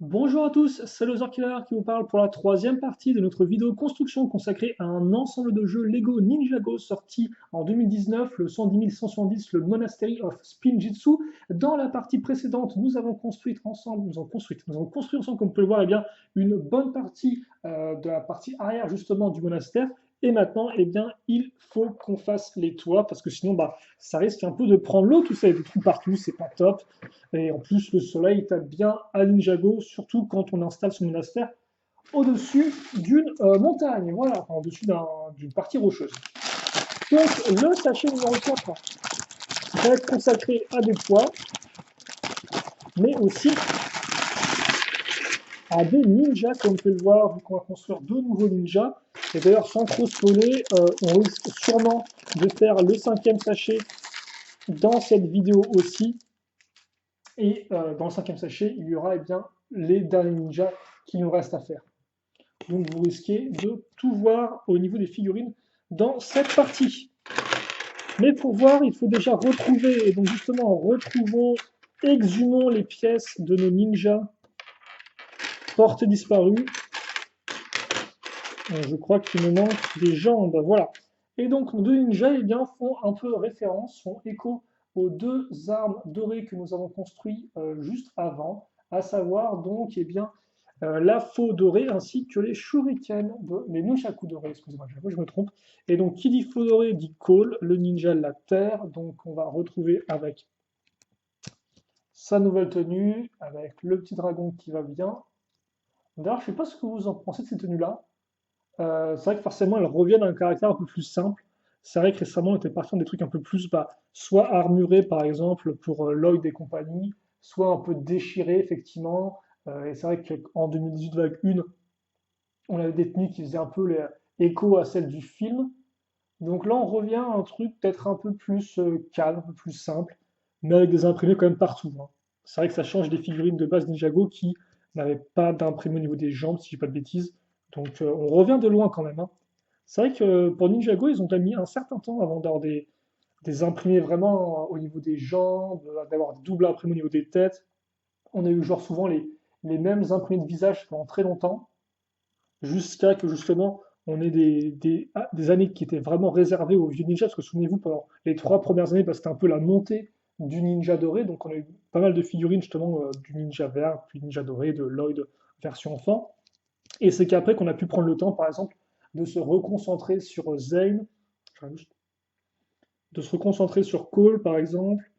Bonjour à tous, c'est le Killer qui vous parle pour la troisième partie de notre vidéo construction consacrée à un ensemble de jeux Lego Ninjago sorti en 2019, le 110170, le Monastery of Spinjitzu. Dans la partie précédente, nous avons construit ensemble, nous avons construit ensemble, comme vous pouvez le voir, eh bien, une bonne partie de la partie arrière justement du monastère. Et maintenant, eh bien, il faut qu'on fasse les toits parce que sinon, ça risque un peu de prendre l'eau, tout ça, il y a des trous partout, c'est pas top. Et en plus, le soleil tape bien à Ninjago, surtout quand on installe son monastère au-dessus d'une montagne, voilà, enfin, au-dessus d'une partie rocheuse. Donc, le sachet numéro 4, ça va être consacré à des poids, mais aussi à des ninjas, comme vous pouvez le voir, vu qu'on va construire deux nouveaux ninjas. Et d'ailleurs, sans trop spoiler, on risque sûrement de faire le cinquième sachet dans cette vidéo aussi. Et dans le cinquième sachet, il y aura eh bien, les derniers ninjas qu'il nous reste à faire. Donc vous risquez de tout voir au niveau des figurines dans cette partie. Mais pour voir, il faut déjà retrouver, et donc justement, retrouvons, exhumons les pièces de nos ninjas portés disparus. Je crois qu'il me manque des jambes, voilà. Et donc nos deux ninjas eh bien, font un peu référence, font écho aux deux armes dorées que nous avons construites juste avant, à savoir donc eh bien, la faux dorée ainsi que les shurikens, les nunchaku dorés, excusez-moi, je me trompe. Et donc qui dit faux doré dit Cole, le ninja de la terre, donc on va retrouver avec sa nouvelle tenue, avec le petit dragon qui va bien. D'ailleurs, je ne sais pas ce que vous en pensez de ces tenues-là. C'est vrai que forcément, elles reviennent à un caractère un peu plus simple. C'est vrai que récemment, on était parti dans des trucs un peu plus, soit armurés, par exemple, pour Lloyd et compagnie, soit un peu déchirés, effectivement. Et c'est vrai qu'en 2018-1, on avait des tenues qui faisaient un peu écho à celles du film. Donc là, on revient à un truc peut-être un peu plus calme, un peu plus simple, mais avec des imprimés quand même partout, hein. C'est vrai que ça change des figurines de base Ninjago qui n'avaient pas d'imprimé au niveau des jambes, si je dis pas de bêtises. Donc on revient de loin quand même, hein. C'est vrai que pour Ninjago, ils ont quand même mis un certain temps avant d'avoir des imprimés vraiment au niveau des jambes, d'avoir des doubles imprimés au niveau des têtes. On a eu genre souvent les mêmes imprimés de visage pendant très longtemps jusqu'à que justement on ait des années qui étaient vraiment réservées aux vieux ninjas, parce que souvenez-vous, pendant les trois premières années, c'était un peu la montée du ninja doré, donc on a eu pas mal de figurines justement du ninja vert, puis ninja doré, de Lloyd version enfant, et c'est qu'après qu'on a pu prendre le temps, par exemple, de se reconcentrer sur Zane, de se reconcentrer sur Cole, par exemple,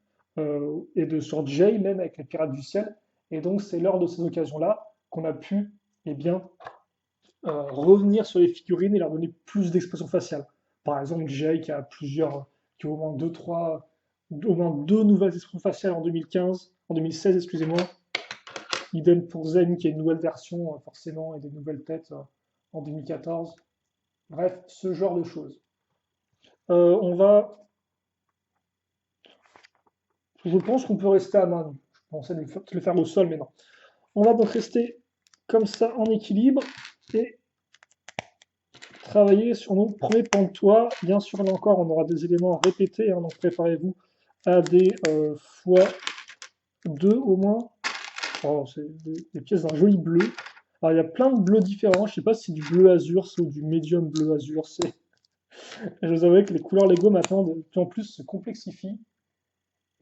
sur Jay même avec les Pirates du Ciel, et donc c'est lors de ces occasions-là qu'on a pu, eh bien, revenir sur les figurines et leur donner plus d'expression faciale. Par exemple, Jay qui a au moins au moins deux nouvelles expressions faciales en 2015, en 2016, excusez-moi. Idem pour Zen qui a une nouvelle version forcément et des nouvelles têtes en 2014. Bref, ce genre de choses. On va, je pense qu'on peut rester à main. Je pensais le faire au sol, mais non. On va donc rester comme ça en équilibre et travailler sur nos premiers pans de toit. Bien sûr, là encore, on aura des éléments à répéter, hein, donc préparez-vous à des fois 2 au moins. Oh, c'est des pièces d'un joli bleu. Alors, il y a plein de bleus différents. Je ne sais pas si c'est du bleu azur, c'est ou du médium bleu azur. Je vous avoue que les couleurs Lego maintenant, de plus en plus, se complexifient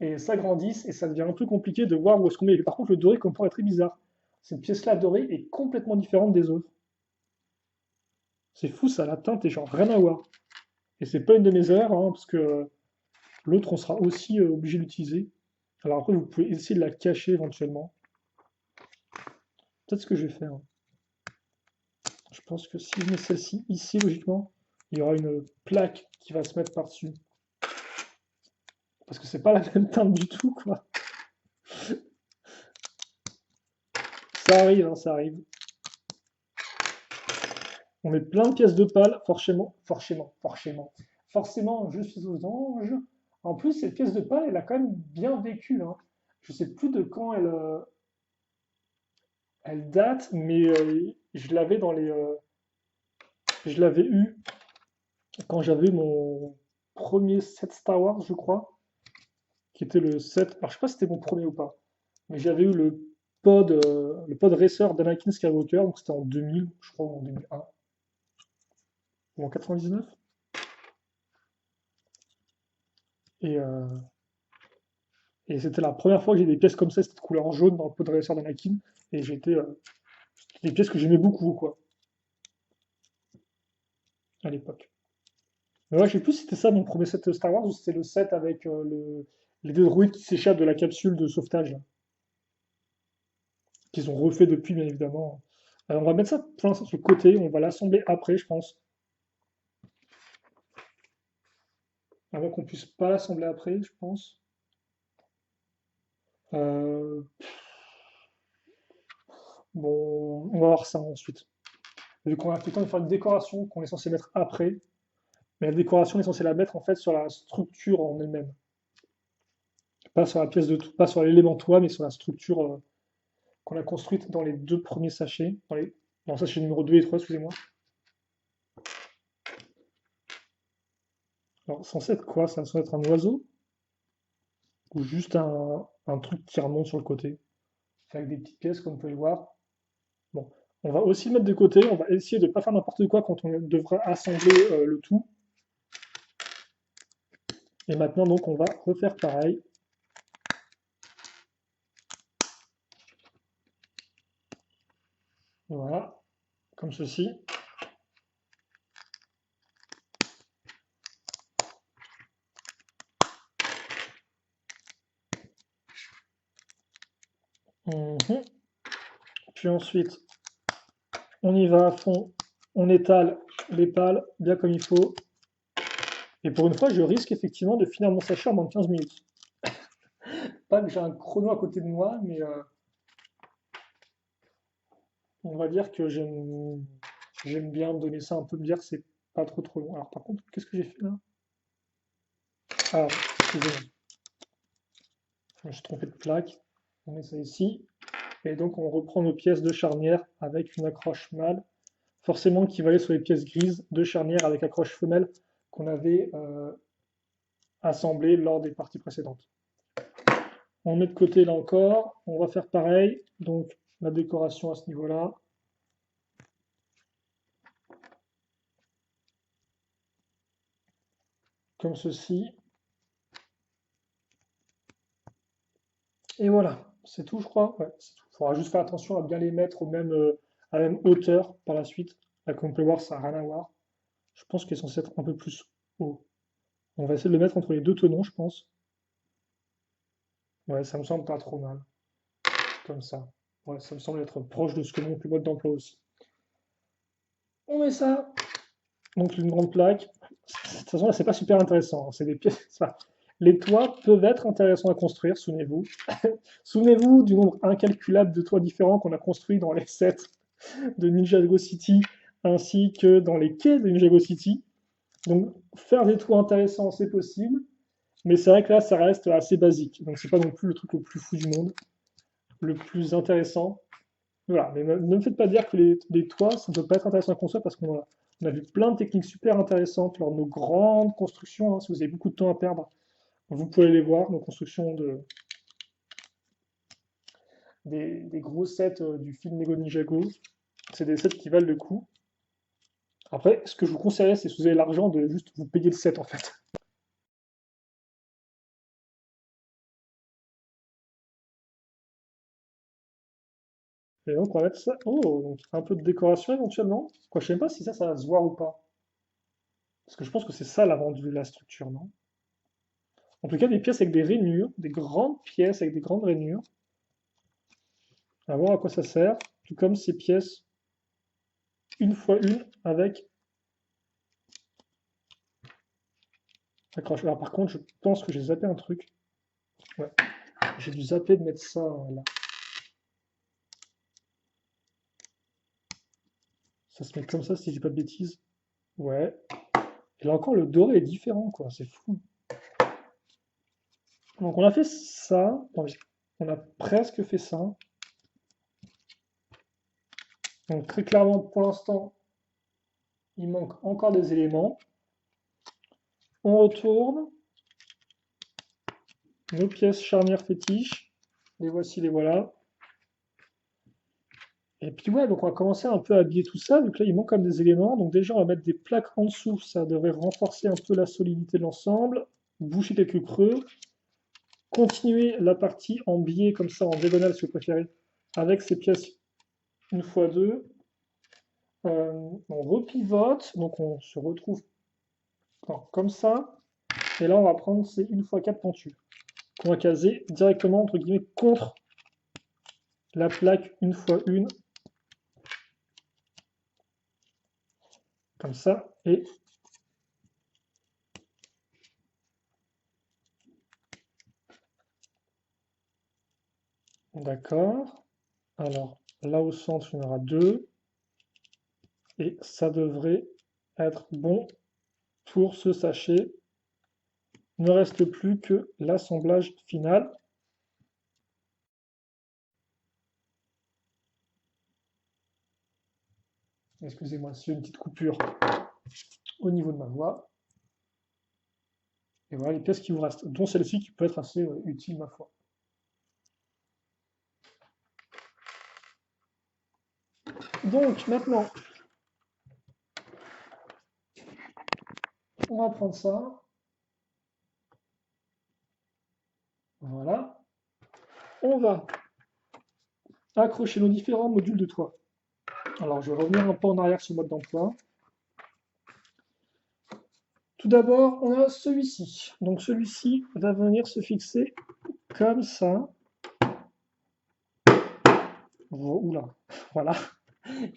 et s'agrandissent et ça devient un peu compliqué de voir où est-ce qu'on met. Par contre, le doré, comme est très bizarre. Cette pièce-là dorée est complètement différente des autres. C'est fou, ça, la teinte est genre rien à voir. Et c'est pas une de mes erreurs, hein, parce que l'autre, on sera aussi obligé d'utiliser. Alors après, vous pouvez essayer de la cacher éventuellement. Peut-être ce que je vais faire, hein. Je pense que si je mets celle-ci ici, logiquement, il y aura une plaque qui va se mettre par-dessus. Parce que c'est pas la même teinte du tout, quoi. Ça arrive, hein, ça arrive. On met plein de pièces de pâle, forcément, je suis aux anges. En plus, cette pièce de pâle, elle a quand même bien vécu, hein. Je sais plus de quand elle date, mais je l'avais eu quand j'avais mon premier set Star Wars, je crois, qui était le set. Alors, je sais pas si c'était mon premier ou pas, mais j'avais eu le le pod racer d'Anakin Skywalker, donc c'était en 2000, je crois, ou en 2001, ou en 99. Et, euh, et c'était la première fois que j'ai des pièces comme ça, cette couleur jaune dans le pod racer d'Anakin, et des pièces que j'aimais beaucoup, quoi, à l'époque. Mais ouais, je sais plus si c'était ça mon premier set Star Wars ou si c'était le set avec les deux droïdes qui s'échappent de la capsule de sauvetage, là, qu'ils ont refait depuis, bien évidemment. Alors, on va mettre ça pour l'instant sur le côté, on va l'assembler après, je pense. Avant qu'on puisse pas l'assembler après, je pense. Euh, bon, on va voir ça ensuite. Vu qu'on a tout le temps de faire une décoration qu'on est censé mettre après, mais la décoration on est censé la mettre en fait sur la structure en elle-même. Pas sur la pièce de tout, pas sur l'élément toit, mais sur la structure qu'on a construite dans les deux premiers sachets. Dans le sachet numéro 2 et 3, excusez-moi. Alors, censé être quoi? Ça censé être un oiseau? Ou juste un truc qui remonte sur le côté? Avec des petites pièces, comme on peut le voir. Bon, on va aussi le mettre de côté. On va essayer de ne pas faire n'importe quoi quand on devra assembler le tout. Et maintenant, donc, on va refaire pareil. Voilà, comme ceci. Mhm. Puis ensuite, on y va à fond. On étale les pales bien comme il faut. Et pour une fois, je risque effectivement de finir mon sachet en moins de 15 minutes. Pas que j'ai un chrono à côté de moi, mais on va dire que j'aime bien me donner ça un peu, me dire que c'est pas trop long. Alors par contre, qu'est-ce que j'ai fait là? Ah, excusez-moi, je me suis trompé de plaque. On met ça ici. Et donc on reprend nos pièces de charnière avec une accroche mâle, forcément qui va aller sur les pièces grises de charnière avec accroche femelle qu'on avait assemblées lors des parties précédentes. On met de côté là encore, on va faire pareil, donc la décoration à ce niveau-là. Comme ceci. Et voilà, c'est tout, je crois. Ouais, c'est tout. Il faudra juste faire attention à bien les mettre à la même hauteur par la suite. Là, comme on peut voir, ça n'a rien à voir. Je pense qu'il est censé être un peu plus haut. On va essayer de le mettre entre les deux tenons, je pense. Ouais, ça me semble pas trop mal. Comme ça. Ouais, ça me semble être proche de ce que mon plus mode d'emploi aussi. On met ça. Donc une grande plaque. De toute façon, là, c'est pas super intéressant, hein. C'est des pièces. Les toits peuvent être intéressants à construire, souvenez-vous. Souvenez-vous du nombre incalculable de toits différents qu'on a construits dans les sets de Ninjago City ainsi que dans les quais de Ninjago City. Donc faire des toits intéressants, c'est possible, mais c'est vrai que là, ça reste assez basique. Donc c'est pas non plus le truc le plus fou du monde, le plus intéressant. Voilà, mais ne me faites pas dire que les toits, ça ne peut pas être intéressant à construire parce on a vu plein de techniques super intéressantes lors de nos grandes constructions, hein. Si vous avez beaucoup de temps à perdre, vous pouvez les voir, nos constructions des gros sets du film Lego Ninjago. C'est des sets qui valent le coup. Après, ce que je vous conseillerais, c'est si vous avez l'argent, de juste vous payer le set en fait. Et donc on va mettre ça. Oh, donc un peu de décoration éventuellement. Quoi, je sais même pas si ça va se voir ou pas. Parce que je pense que c'est ça la rendu de la structure, non? En tout cas, des pièces avec des rainures, des grandes pièces avec des grandes rainures. À voir à quoi ça sert. Tout comme ces pièces, une fois une, avec accroche. Alors par contre, je pense que j'ai zappé un truc. Ouais, j'ai dû zapper de mettre ça là. Ça se met comme ça si je dis pas de bêtises. Ouais. Et là encore, le doré est différent, quoi. C'est fou. Donc on a fait ça. On a presque fait ça. Donc très clairement, pour l'instant, il manque encore des éléments. On retourne. Nos pièces charnières fétiches. Les voici, les voilà. Et puis ouais, donc on va commencer un peu à habiller tout ça, vu que là il manque quand même des éléments. Donc déjà on va mettre des plaques en dessous, ça devrait renforcer un peu la solidité de l'ensemble, boucher quelques creux, continuer la partie en biais comme ça, en diagonale si vous préférez, avec ces pièces une fois deux. On repivote, donc on se retrouve comme ça. Et là on va prendre ces une fois quatre pentus, qu'on va caser directement entre guillemets contre la plaque une fois une, comme ça. Et d'accord. Alors là au centre, il y en aura deux. Et ça devrait être bon pour ce sachet. Il ne reste plus que l'assemblage final. Excusez-moi, c'est une petite coupure au niveau de ma voix. Et voilà les pièces qui vous restent, dont celle-ci qui peut être assez utile, ma foi. Donc maintenant, on va prendre ça. Voilà. On va accrocher nos différents modules de toit. Alors, je vais revenir un peu en arrière sur le mode d'emploi. Tout d'abord, on a celui-ci. Donc, celui-ci va venir se fixer comme ça. Oula, voilà.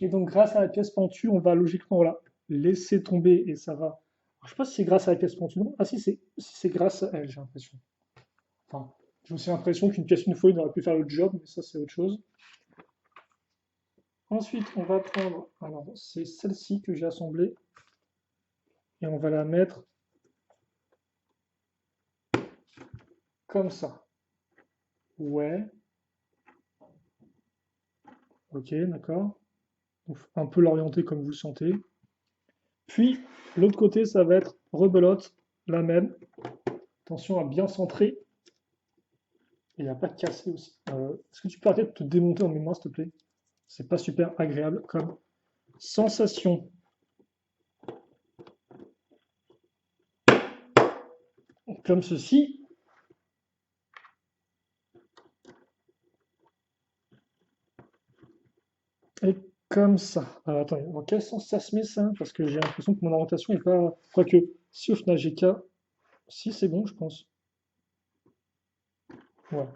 Et donc, grâce à la pièce pentue, on va logiquement voilà, laisser tomber et ça va. Je ne sais pas si c'est grâce à la pièce pentue, non. Ah, si c'est grâce à elle, j'ai l'impression. Enfin, j'ai aussi l'impression qu'une pièce une fois, il aurait pu faire le job, mais ça, c'est autre chose. Ensuite, on va prendre, alors, c'est celle-ci que j'ai assemblée, et on va la mettre comme ça. Ouais, ok, d'accord. Donc, un peu l'orienter comme vous le sentez. Puis, l'autre côté, ça va être rebelote, la même. Attention à bien centrer et à pas casser aussi. Est-ce que tu peux arrêter de te démonter en mes mains, s'il te plaît? C'est pas super agréable comme sensation. Comme ceci. Et comme ça. Alors attendez, dans quel sens ça se met ça? Parce que j'ai l'impression que mon orientation n'est pas. Quoique, si au final j'ai qu'à. Si c'est bon, je pense. Ouais.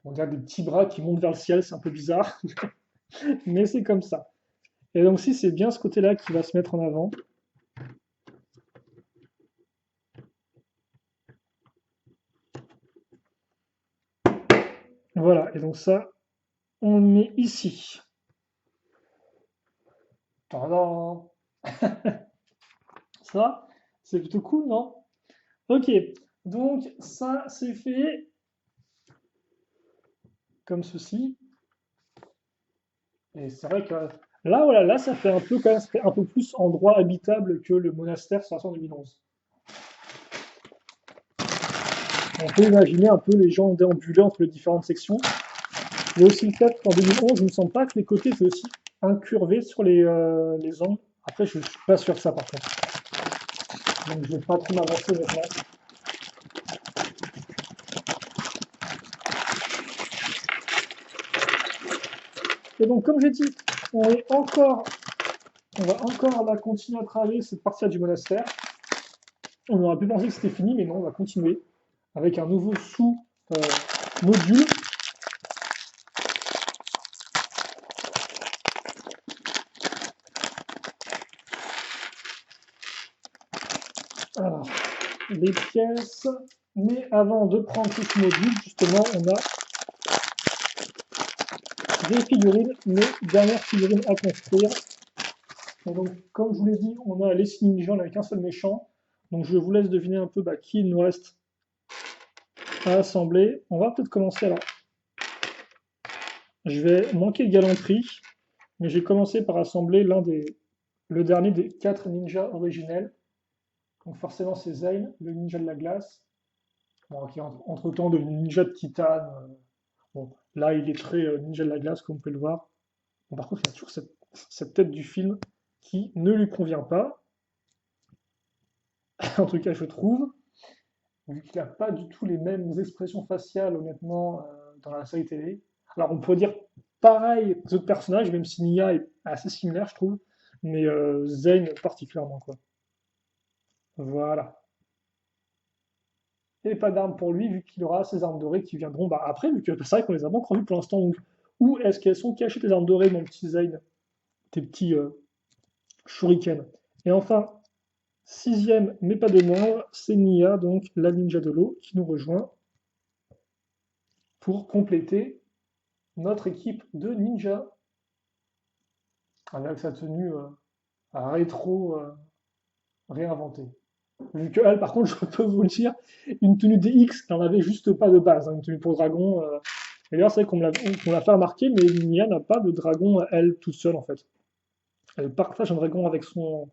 On dirait des petits bras qui montent vers le ciel, c'est un peu bizarre. Mais c'est comme ça. Et donc si c'est bien ce côté-là qui va se mettre en avant. Voilà, et donc ça, on le met ici. Tadam. Ça, c'est plutôt cool, non? Ok, donc ça c'est fait comme ceci. Et c'est vrai que là, voilà, là ça fait un peu quand même, ça fait un peu plus endroit habitable que le monastère sur en 2011. On peut imaginer un peu les gens déambuler entre les différentes sections. Il y a aussi le fait qu'en 2011, il ne me semble pas que les côtés étaient aussi incurvés sur les angles. Après, je ne suis pas sûr de ça par contre. Donc je ne vais pas trop m'avancer maintenant. Et donc, comme j'ai dit, on va encore là, continuer à travailler cette partie du monastère. On aurait pu penser que c'était fini, mais non, on va continuer avec un nouveau sous-module. Alors, les pièces. Mais avant de prendre tout ce module, justement, on a des figurines, les dernières figurines à construire. Et donc, comme je vous l'ai dit, on a les ninjas avec un seul méchant. Donc, je vous laisse deviner un peu qui il nous reste à assembler. On va peut-être commencer alors. Je vais manquer de galanterie, mais j'ai commencé par assembler le dernier des 4 ninjas originels. Donc forcément c'est Zayn, le ninja de la glace. Bon, qui entre-temps devenu ninja de titane. Bon, Là, il est très Ninja de la glace, comme vous pouvez le voir. Bon, par contre, il a toujours cette tête du film qui ne lui convient pas, en tout cas, je trouve, vu qu'il n'a pas du tout les mêmes expressions faciales, honnêtement, dans la série télé. Alors, on pourrait dire pareil aux autres personnages, même si Nia est assez similaire, je trouve, mais Zane particulièrement, quoi. Voilà. Et pas d'armes pour lui, vu qu'il aura ses armes dorées qui viendront bah, après, vu que c'est vrai qu'on les a pas encore vues pour l'instant. Donc, où est-ce qu'elles sont cachées tes armes dorées, mon petit Zane? Tes petits shurikens. Et enfin, sixième, mais pas de moindre, c'est Nia, donc la ninja de l'eau, qui nous rejoint pour compléter notre équipe de ninja avec sa tenue rétro réinventée. Vu que elle, par contre, je peux vous le dire, une tenue DX, elle n'en avait juste pas de base, hein, une tenue pour dragon. Et d'ailleurs, c'est vrai qu'on l'a fait remarquer, mais Nia n'a pas de dragon, elle, toute seule, en fait. Elle partage un dragon avec son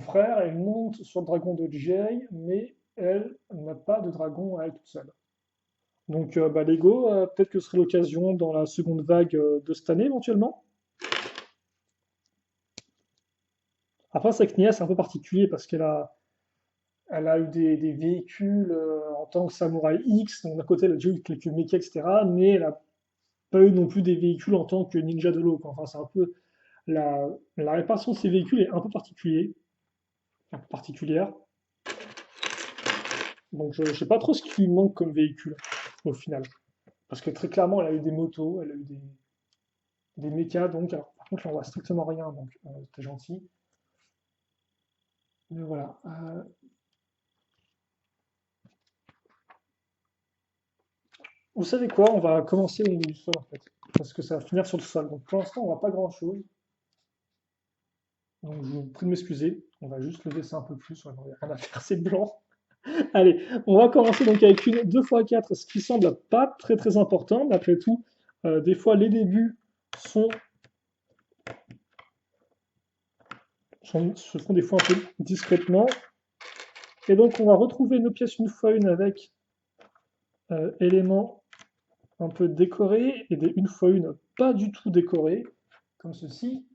frère, elle monte sur le dragon de Jay, mais elle n'a pas de dragon à elle toute seule. Donc, bah, Lego, peut-être que ce serait l'occasion dans la seconde vague de cette année, éventuellement. Après, c'est que Nia, c'est un peu particulier parce elle a eu des véhicules en tant que Samouraï X, donc d'un côté, elle a déjà eu quelques mechas, etc., mais elle n'a pas eu non plus des véhicules en tant que ninja de l'eau, quoi. Enfin, c'est un peu la répartition de ces véhicules est un peu particulière. Donc, je ne sais pas trop ce qui lui manque comme véhicule au final. Parce que très clairement, elle a eu des motos, elle a eu des mechas, donc alors, par contre, là, on voit strictement rien, donc c'était gentil. Mais voilà. Vous savez quoi? On va commencer au niveau du sol en fait. Parce que ça va finir sur le sol. Donc pour l'instant, on voit pas grand-chose. Donc je vous prie de m'excuser. On va juste le laisser un peu plus. Il n'y a rien à faire, c'est blanc. Allez, on va commencer donc avec une 2x4, ce qui semble pas très très important. Mais après tout, des fois les débuts sont, se font des fois un peu discrètement. Et donc on va retrouver nos pièces une fois une avec éléments un peu décorés et des une fois une pas du tout décorés, comme ceci.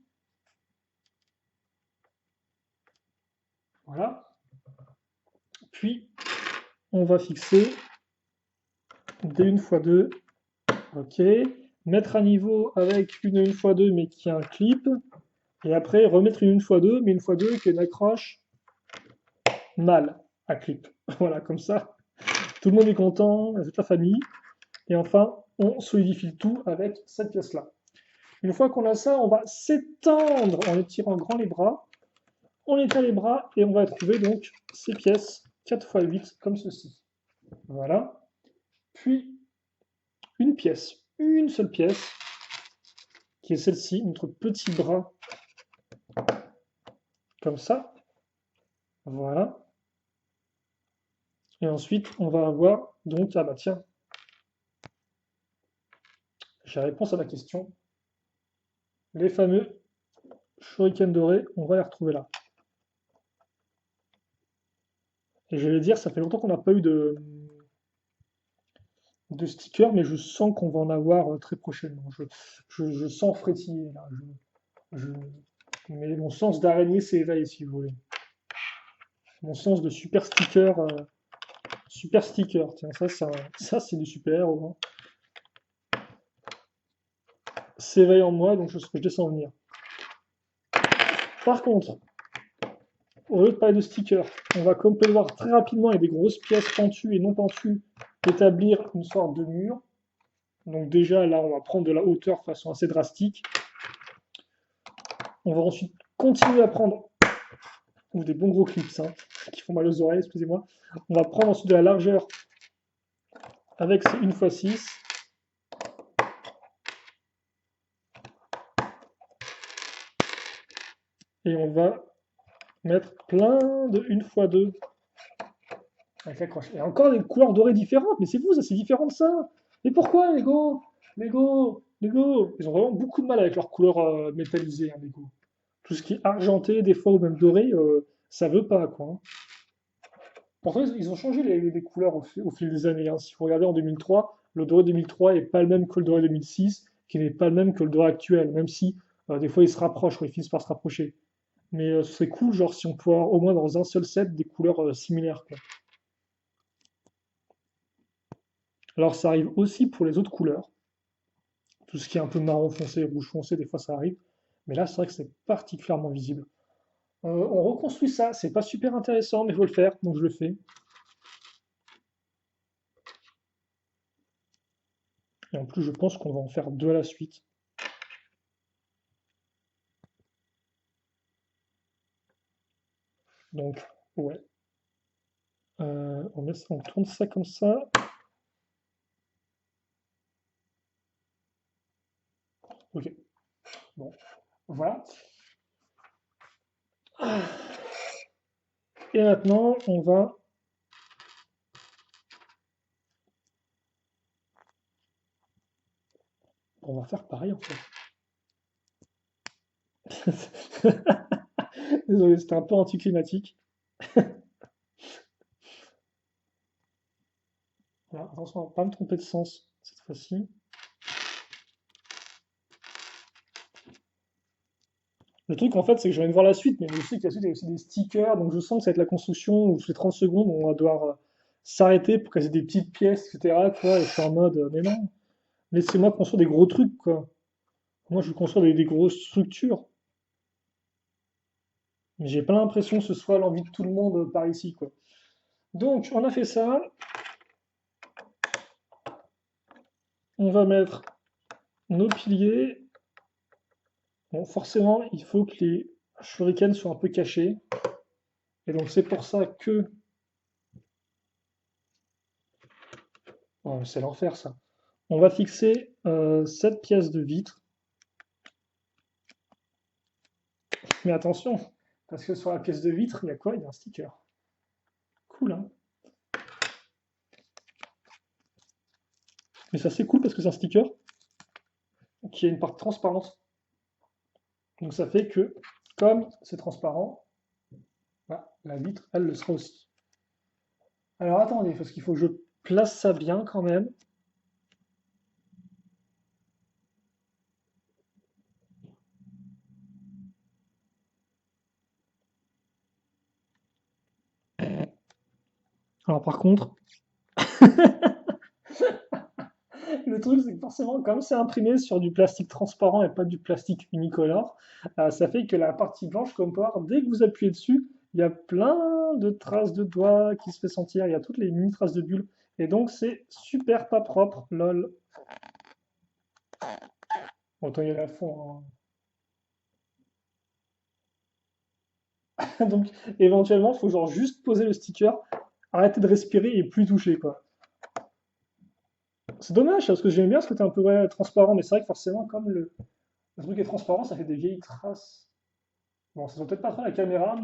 Voilà. Puis on va fixer des 1x2. Ok. Mettre à niveau avec une 1x2 mais qui a un clip. Et après remettre une 1x2 mais une 1x2 qui a une accroche mal à clip. Voilà, comme ça. Tout le monde est content, toute la famille. Et enfin, on solidifie le tout avec cette pièce-là. Une fois qu'on a ça, on va s'étendre en étirant grand les bras. On étire les bras et on va trouver donc ces pièces 4x8 comme ceci. Voilà. Puis une pièce, une seule pièce, qui est celle-ci, notre petit bras, comme ça. Voilà. Et ensuite, on va avoir donc, ah bah tiens, j'ai la réponse à ma question. Les fameux shurikens dorés, on va les retrouver là. Et je vais dire, ça fait longtemps qu'on n'a pas eu de stickers, mais je sens qu'on va en avoir très prochainement. Je sens frétiller là. Je- mais mon sens d'araignée s'éveille, si vous voulez. Mon sens de super sticker, tiens, ça c'est du super-héros, hein. S'éveille en moi, donc je descends venir. Par contre, au lieu de parler de stickers, on va, comme vous pouvez le voir très rapidement, avec des grosses pièces pentues et non pentues, établir une sorte de mur. Donc déjà, là, on va prendre de la hauteur de façon assez drastique. On va ensuite continuer à prendre ou des bons gros clips hein, qui font mal aux oreilles, excusez-moi. On va prendre ensuite de la largeur avec ces 1x6. Et on va mettre plein de 1x2 avec l'accroche. Et encore des couleurs dorées différentes, mais c'est vous, ça c'est différent de ça. Mais pourquoi, Lego? Lego, Lego. Ils ont vraiment beaucoup de mal avec leurs couleurs métallisées, hein, Lego. Tout ce qui est argenté, des fois, ou même doré, ça veut pas, quoi, hein. Pourtant, ils ont changé les couleurs au fil des années, hein. Si vous regardez en 2003, le doré 2003 n'est pas le même que le doré 2006, qui n'est pas le même que le doré actuel, même si des fois ils se rapprochent, ou ils finissent par se rapprocher. Mais ce serait cool, genre, si on pouvait avoir au moins dans un seul set des couleurs similaires, quoi. Alors ça arrive aussi pour les autres couleurs. Tout ce qui est un peu marron foncé, rouge foncé, des fois ça arrive. Mais là, c'est vrai que c'est particulièrement visible. On reconstruit ça, c'est pas super intéressant, mais il faut le faire, donc je le fais. Et en plus, je pense qu'on va en faire deux à la suite. Donc, ouais. On tourne ça comme ça. Ok, bon, voilà. Et maintenant, on va faire pareil en fait. Désolé, c'était un peu anticlimatique. Voilà, attention à ne pas me tromper de sens cette fois-ci. Le truc en fait, c'est que je viens de voir la suite, mais je sais que la suite il y a aussi des stickers, donc je sens que ça va être la construction où sous les 30 secondes, on va devoir s'arrêter pour casser des petites pièces, etc. Quoi, et je suis en mode, mais non, laissez-moi construire des gros trucs, quoi. Moi, je veux construire des grosses structures. Mais j'ai pas l'impression que ce soit l'envie de tout le monde par ici, quoi. Donc, on a fait ça. On va mettre nos piliers. Bon, forcément, il faut que les shurikens soient un peu cachés. Et donc, c'est pour ça que... Oh, c'est l'enfer, ça. On va fixer cette pièce de vitre. Mais attention, parce que sur la pièce de vitre, il y a quoi? Il y a un sticker. Cool, hein? Mais ça, c'est cool parce que c'est un sticker qui a une part transparente. Donc, ça fait que, comme c'est transparent, bah, la vitre, elle le sera aussi. Alors attendez, parce qu'il faut que je place ça bien quand même. Alors par contre, le truc c'est que forcément, comme c'est imprimé sur du plastique transparent et pas du plastique unicolore, ça fait que la partie blanche comme poire, dès que vous appuyez dessus, il y a plein de traces de doigts qui se fait sentir, il y a toutes les mini traces de bulles. Et donc c'est super pas propre, lol. Autant y aller à fond, hein. Donc éventuellement, il faut genre juste poser le sticker, arrêter de respirer et plus toucher quoi. C'est dommage parce que j'aime bien ce côté un peu ouais, transparent, mais c'est vrai que forcément, comme le truc est transparent, ça fait des vieilles traces. Bon, ça se voit peut-être pas trop à la caméra,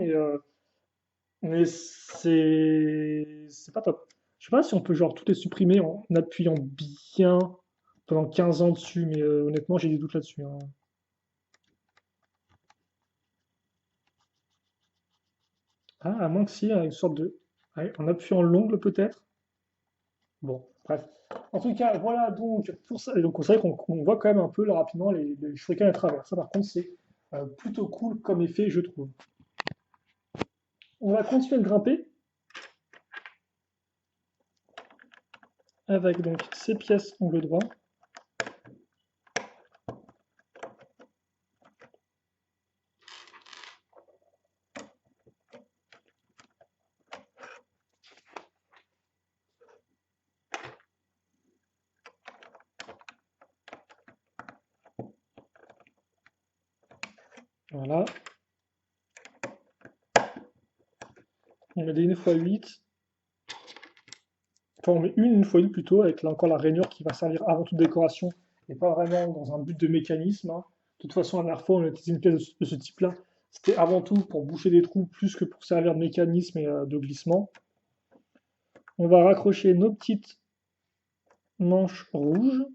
mais c'est pas top. Je sais pas si on peut genre tout les supprimer en appuyant bien pendant 15 ans dessus, mais honnêtement, j'ai des doutes là-dessus, hein. Ah, à moins que si, une sorte de... ouais, en appuyant l'ongle peut-être. Bon, bref. En tout cas, voilà donc pour ça. Et donc c'est vrai qu'on voit quand même un peu là rapidement les shurikens à travers. Ça par contre c'est plutôt cool comme effet, je trouve. On va continuer de grimper avec donc ces pièces angle droit. Voilà. On met des 1x8. Enfin, on met une fois une plutôt, avec là encore la rainure qui va servir avant toute décoration et pas vraiment dans un but de mécanisme, hein. De toute façon, la dernière fois, on a utilisé une pièce de ce type-là. C'était avant tout pour boucher des trous plus que pour servir de mécanisme et de glissement. On va raccrocher nos petites manches rouges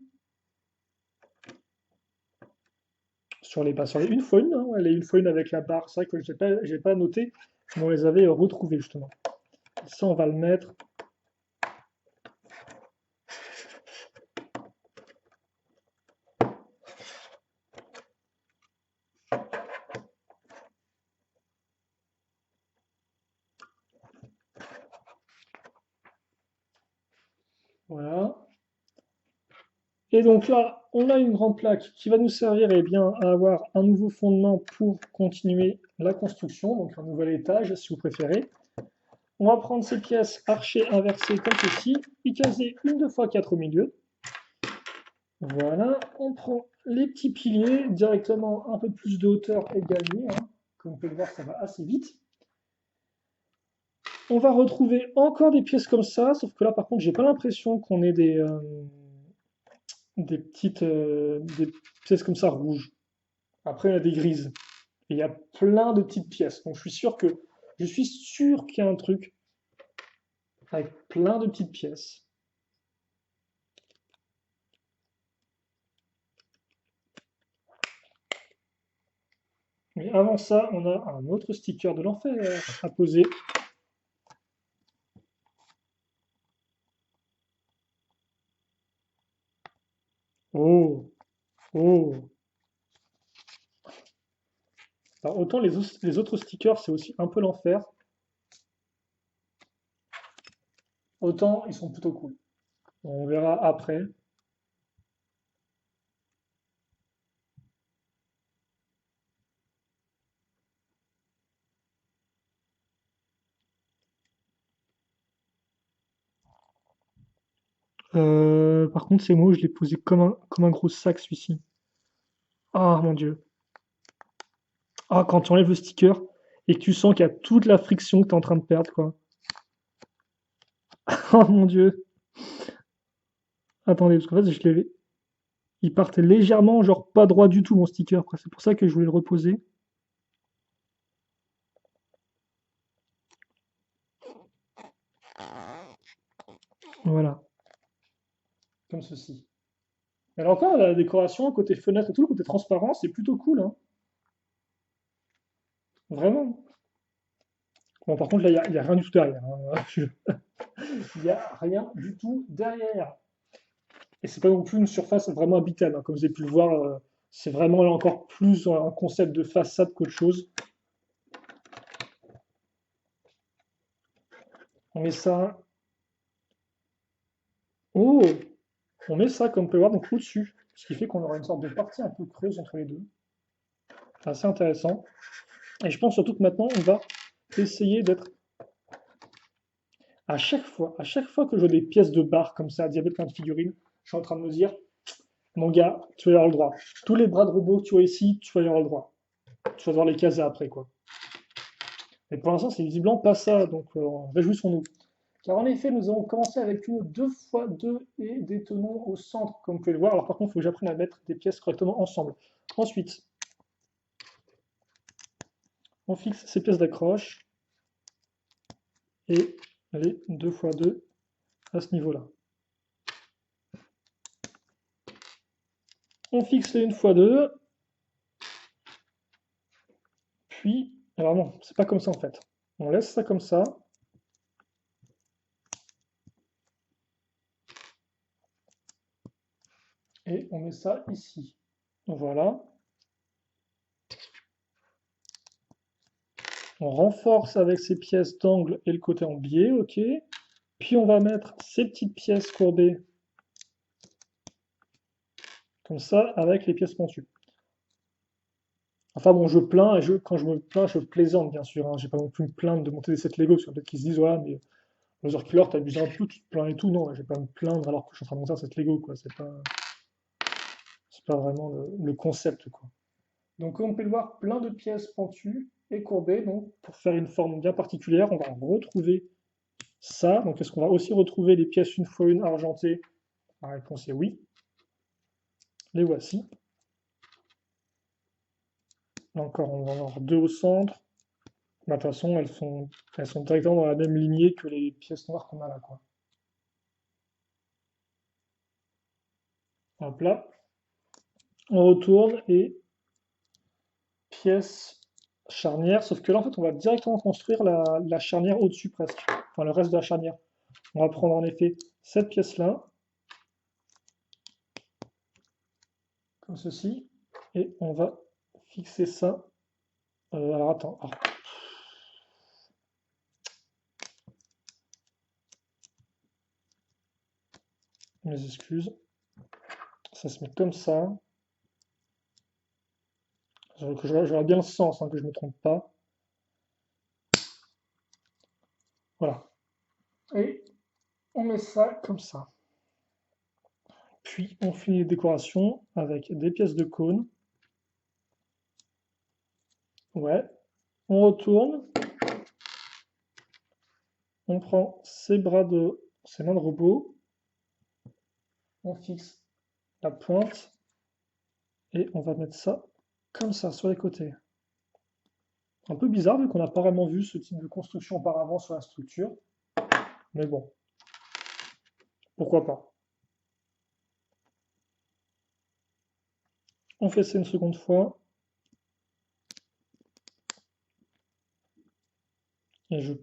sur les une fois une, hein, les une fois une avec la barre. C'est vrai que je n'ai pas noté, mais on les avait retrouvées justement. Ça, on va le mettre Et donc là, on a une grande plaque qui va nous servir eh bien, à avoir un nouveau fondement pour continuer la construction, donc un nouvel étage si vous préférez. On va prendre ces pièces archées inversées comme ceci, y caser une 2x4 au milieu. Voilà, on prend les petits piliers, directement un peu plus de hauteur et gagner. Hein. Comme vous pouvez le voir, ça va assez vite. On va retrouver encore des pièces comme ça, sauf que là par contre j'ai pas l'impression qu'on ait des pièces comme ça rouges. Après, il y a des grises. Et il y a plein de petites pièces. Donc, je suis sûr qu'il y a un truc avec plein de petites pièces. Mais avant ça, on a un autre sticker de l'enfer à poser. Oh, oh. Alors, autant les autres stickers, c'est aussi un peu l'enfer, autant ils sont plutôt cool. On verra après. Par contre, ces mots, je l'ai posé comme un gros sac, celui-ci. Ah, mon Dieu. Ah, quand tu enlèves le sticker et que tu sens qu'il y a toute la friction que tu es en train de perdre, quoi. Oh, mon Dieu. Attendez, parce qu'en fait, il partait légèrement, genre pas droit du tout, mon sticker, quoi. C'est pour ça que je voulais le reposer. Voilà. Comme ceci. Alors encore, la décoration, côté fenêtre et tout, le côté transparent, c'est plutôt cool, hein. Vraiment. Bon, par contre, là, il y a rien du tout derrière. Hein. Il n'y a rien du tout derrière. Et c'est pas non plus une surface vraiment habitable. Hein. Comme vous avez pu le voir, c'est vraiment là encore plus un concept de façade qu'autre chose. On met ça. Oh! On met ça, comme on peut voir, donc au-dessus. Ce qui fait qu'on aura une sorte de partie un peu creuse entre les deux. C'est assez intéressant. Et je pense surtout que maintenant, on va essayer d'être à chaque fois que je vois des pièces de bar comme ça, diabète plein de figurines, je suis en train de me dire, mon gars, tu vas y avoir le droit. Tous les bras de robot que tu vois ici, tu vas y avoir le droit. Tu vas devoir les caser après, quoi. Et pour l'instant, c'est visiblement pas ça, donc réjouissons-nous. Car en effet, nous avons commencé avec une 2x2 et des tenons au centre, comme vous pouvez le voir. Alors par contre, il faut que j'apprenne à mettre des pièces correctement ensemble. Ensuite, on fixe ces pièces d'accroche et les 2x2 à ce niveau-là. On fixe les 1x2, puis, alors non, c'est pas comme ça en fait. On laisse ça comme ça. Et on met ça ici. Voilà. On renforce avec ces pièces d'angle et le côté en biais, ok. Puis on va mettre ces petites pièces courbées, comme ça, avec les pièces pentues. Enfin bon, je plains, et quand je me plains, je plaisante bien sûr. Hein. J'ai pas non plus me plaindre de monter des sets Lego, parce qu'il y en a peut-être qui se disent, ouais, mais Mother Killer, t'abuses un peu, tu te plains et tout. Non, je vais pas me plaindre alors que je suis en train de monter un set Lego, quoi. C'est pas vraiment le concept, quoi. Donc, comme on peut le voir, plein de pièces pentues et courbées. Donc, pour faire une forme bien particulière, on va retrouver ça. Donc, est-ce qu'on va aussi retrouver les pièces une fois une argentées? La réponse est oui. Les voici. Là encore, on va en avoir deux au centre. Bah, de toute façon, elles sont directement dans la même lignée que les pièces noires qu'on a là, quoi. Hop là. On retourne et pièce charnière. Sauf que là, en fait, on va directement construire la charnière au-dessus presque. Enfin, le reste de la charnière. On va prendre en effet cette pièce-là, comme ceci, et on va fixer ça. Alors attends, mes excuses. Ça se met comme ça. J'aurai bien le sens, hein, que je ne me trompe pas. Voilà. Et on met ça comme ça. Puis on finit les décorations avec des pièces de cône. Ouais. On retourne. On prend ses mains de robot. On fixe la pointe. Et on va mettre ça comme ça sur les côtés. Un peu bizarre vu qu'on n'a pas vraiment vu ce type de construction auparavant sur la structure. Mais bon, pourquoi pas. On fait ça une seconde fois. Et je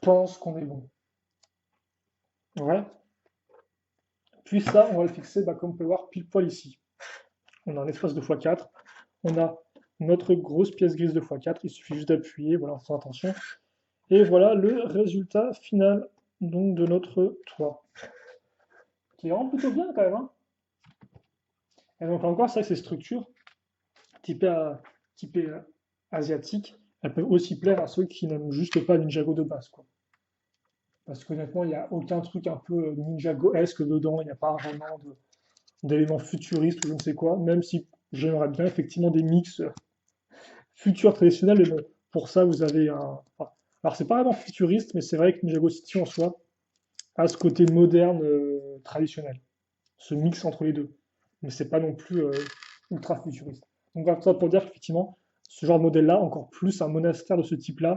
pense qu'on est bon. Ouais. Puis ça, on va le fixer, bah, comme on peut le voir, pile poil ici. On a un espace de x4. On a notre grosse pièce grise de x4. Il suffit juste d'appuyer, voilà, sans attention. Et voilà le résultat final donc, de notre toit. Qui est vraiment plutôt bien quand même, hein. Et donc là encore, c'est vrai que ces structures typées asiatiques, elles peuvent aussi plaire à ceux qui n'aiment juste pas Ninjago de base, quoi. Parce qu'honnêtement, il n'y a aucun truc un peu Ninjago-esque dedans, il n'y a pas vraiment d'éléments futuristes ou je ne sais quoi, même si j'aimerais bien effectivement des mix futurs traditionnels, mais bon, pour ça vous avez un. Enfin, alors c'est pas vraiment futuriste, mais c'est vrai que Ninjago City en soi a ce côté moderne traditionnel, ce mix entre les deux. Mais c'est pas non plus ultra futuriste. Donc voilà, ça pour dire qu'effectivement, ce genre de modèle-là, encore plus un monastère de ce type-là,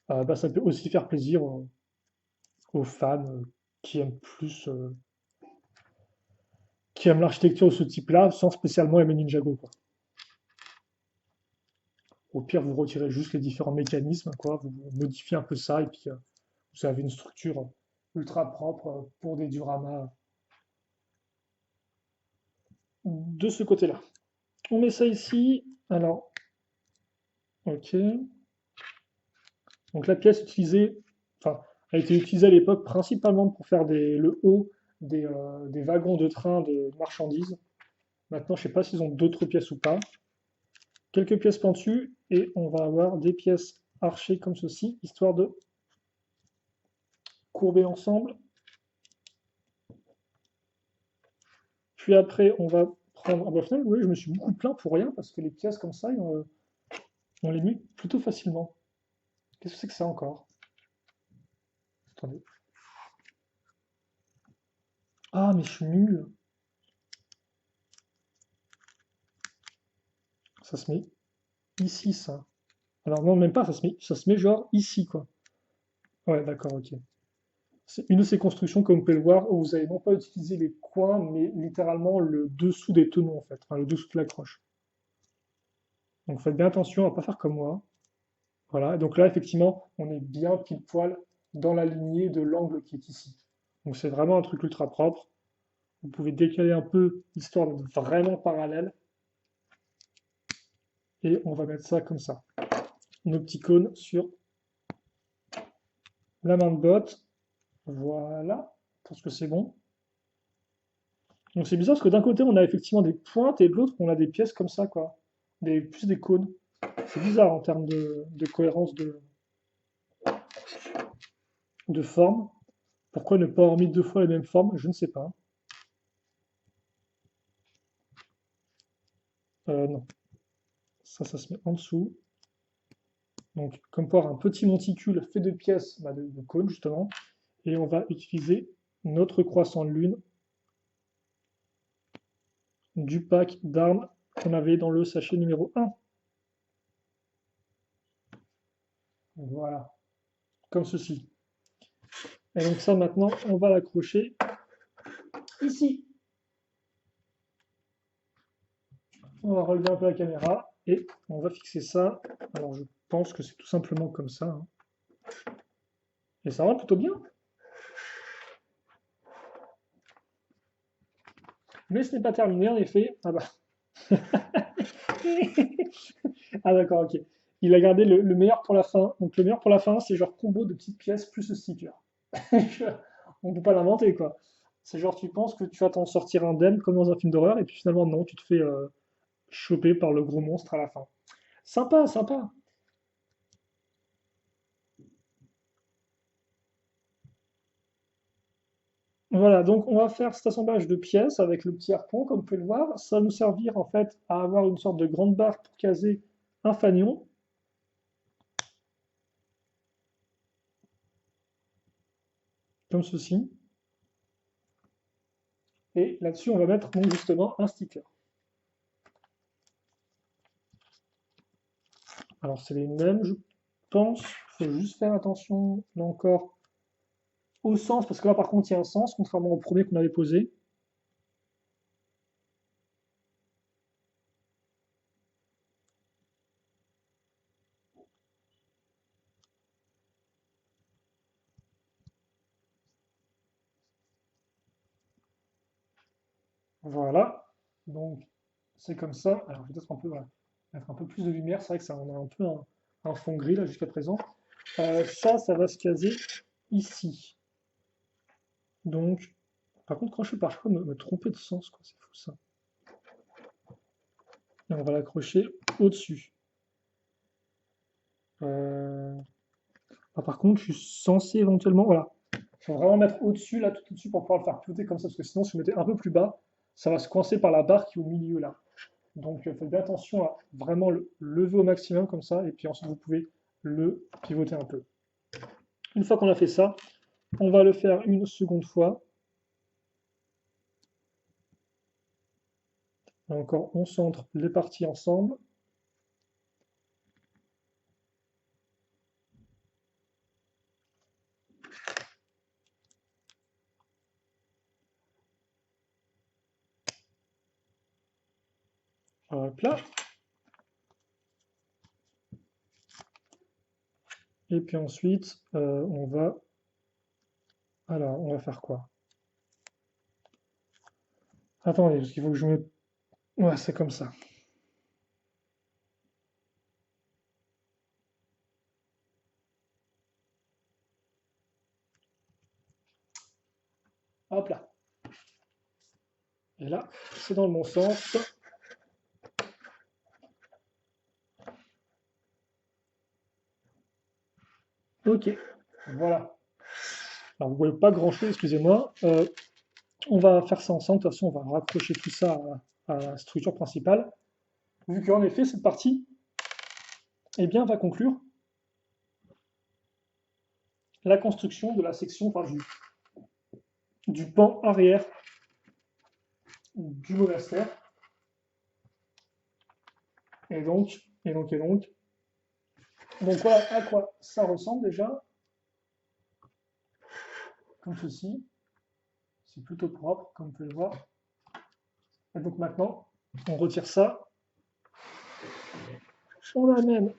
bah, ça peut aussi faire plaisir aux fans qui aiment plus, qui aiment l'architecture de ce type-là, sans spécialement aimer Ninjago, quoi. Au pire, vous retirez juste les différents mécanismes, quoi, vous modifiez un peu ça, et puis vous avez une structure ultra propre pour des dioramas de ce côté-là. On met ça ici. Alors, ok. Donc la pièce utilisée, enfin, a été utilisée à l'époque principalement pour faire le haut des wagons de train de marchandises. Maintenant, je ne sais pas s'ils ont d'autres pièces ou pas. Quelques pièces pentues et on va avoir des pièces archées comme ceci, histoire de courber l'ensemble. Puis après, on va prendre. Ah bah, au final, oui, je me suis beaucoup plaint pour rien parce que les pièces comme ça, on les met plutôt facilement. Qu'est-ce que c'est que ça encore? Attendez. Ah, mais je suis nul. Ça se met ici, ça. Alors non, même pas, ça se met genre ici, quoi. Ouais, d'accord, ok. C'est une de ces constructions, comme vous pouvez le voir, où vous allez non pas utiliser les coins, mais littéralement le dessous des tenons, en fait. Enfin, le dessous de la croche. Donc faites bien attention à ne pas faire comme moi. Voilà, et donc là, effectivement, on est bien pile poil dans la lignée de l'angle qui est ici. Donc c'est vraiment un truc ultra propre. Vous pouvez décaler un peu, histoire d'être vraiment parallèle. Et on va mettre ça comme ça. Nos petits cônes sur la main de botte. Voilà, je pense que c'est bon. Donc c'est bizarre parce que d'un côté on a effectivement des pointes et de l'autre on a des pièces comme ça, quoi. Plus des cônes. C'est bizarre en termes de cohérence de forme. Pourquoi ne pas avoir mis deux fois la même forme? Je ne sais pas. Non, ça se met en dessous. Donc comme pour avoir un petit monticule fait de pièces bah, de cônes justement. Et on va utiliser notre croissant de lune du pack d'armes qu'on avait dans le sachet numéro 1. Voilà, comme ceci. Et donc ça maintenant, on va l'accrocher ici. On va relever un peu la caméra et on va fixer ça. Alors je pense que c'est tout simplement comme ça, hein. Et ça va plutôt bien. Mais ce n'est pas terminé en effet. Ah bah. Ah d'accord, ok. Il a gardé le meilleur pour la fin. Donc le meilleur pour la fin, c'est genre combo de petites pièces plus le sticker. On peut pas l'inventer, quoi. C'est genre, tu penses que tu vas t'en sortir indemne comme dans un film d'horreur, et puis finalement, non, tu te fais choper par le gros monstre à la fin. Sympa, sympa. Voilà, donc on va faire cet assemblage de pièces avec le petit harpon, comme vous pouvez le voir. Ça va nous servir en fait à avoir une sorte de grande barre pour caser un fanion, comme ceci. Et là-dessus, on va mettre donc justement un sticker. Alors c'est les mêmes, je pense. Il faut juste faire attention, là encore, au sens, parce que là par contre il y a un sens, contrairement au premier qu'on avait posé. Voilà. Donc c'est comme ça. Alors je vais peut-être un peu, voilà, mettre un peu plus de lumière. C'est vrai que ça on a un peu un fond gris là jusqu'à présent. Ça va se caser ici. Donc, par contre, quand je fais parfois me tromper de sens, quoi, c'est fou ça. Et on va l'accrocher au-dessus. Euh, par contre, je suis censé éventuellement, voilà, il faut vraiment mettre au-dessus, là, tout au-dessus pour pouvoir le faire pivoter comme ça, parce que sinon, si je mettais un peu plus bas, ça va se coincer par la barre qui est au milieu là. Donc, faites bien attention à vraiment le lever au maximum comme ça, et puis ensuite, vous pouvez le pivoter un peu. Une fois qu'on a fait ça, on va le faire une seconde fois. Là encore, on centre les parties ensemble. Hop là. Et puis ensuite, on va... Alors, on va faire quoi? Attendez, parce qu'il faut que je me... Ouais, c'est comme ça. Hop là. Et là, c'est dans le bon sens. Ok, voilà. Alors, vous voyez pas grand-chose, excusez-moi. On va faire ça ensemble. De toute façon, on va raccrocher tout ça à la structure principale. Vu qu'en effet, cette partie, eh bien, va conclure la construction de la section, enfin, du pan arrière du monastère. Et donc. Donc voilà à quoi ça ressemble déjà, comme ceci. C'est plutôt propre, comme vous pouvez le voir. Et donc maintenant, on retire ça. On amène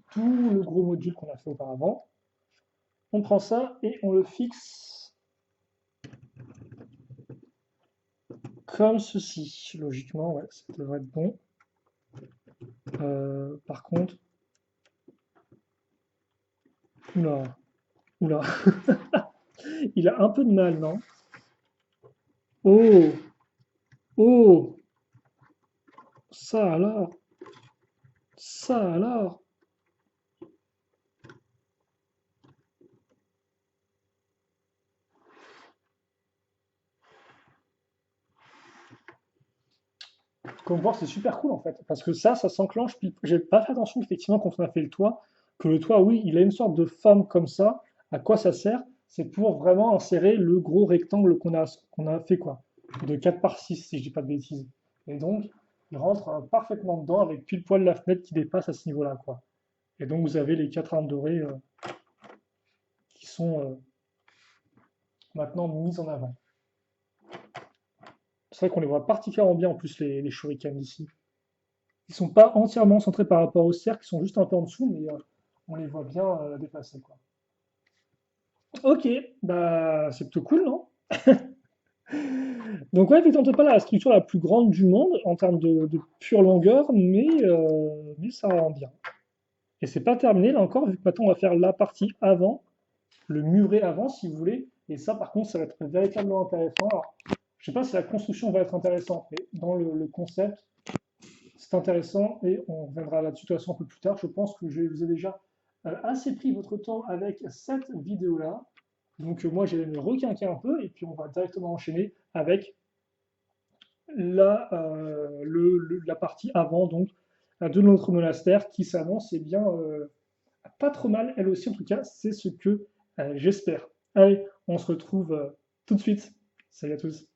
tout le gros module qu'on a fait auparavant. On prend ça et on le fixe comme ceci. Logiquement, ouais, ça devrait être bon. Par contre, oula, oula, il a un peu de mal, non? Oh, oh, ça alors, ça alors. Comme voir, c'est super cool en fait, parce que ça s'enclenche. Puis j'ai pas fait attention effectivement quand on a fait le toit, que le toit, oui, il a une sorte de forme comme ça. À quoi ça sert? C'est pour vraiment insérer le gros rectangle qu'on a fait quoi, de 4 par 6 si je dis pas de bêtises. Et donc, il rentre parfaitement dedans avec pile poil la fenêtre qui dépasse à ce niveau-là quoi. Et donc vous avez les 4 armes dorées qui sont maintenant mises en avant. C'est vrai qu'on les voit particulièrement bien en plus les shurikens ici. Ils sont pas entièrement centrés par rapport au cercle, ils sont juste un peu en dessous, mais on les voit bien déplacés, quoi. Ok, bah c'est plutôt cool, non? Donc ouais, effectivement, peut-être pas la structure la plus grande du monde en termes de pure longueur, mais ça rend bien. Et c'est pas terminé là encore, vu que maintenant on va faire la partie avant. le murer avant, si vous voulez. Et ça, par contre, ça va être véritablement intéressant. Alors, je ne sais pas si la construction va être intéressante, mais dans le concept, c'est intéressant et on reviendra là-dessus de toute façon un peu plus tard. Je pense que je vous ai déjà assez pris votre temps avec cette vidéo-là. Donc moi, j'ai me requinquer un peu et puis on va directement enchaîner avec la partie avant donc de notre monastère qui s'annonce et bien pas trop mal, elle aussi en tout cas, c'est ce que j'espère. Allez, on se retrouve tout de suite. Salut à tous.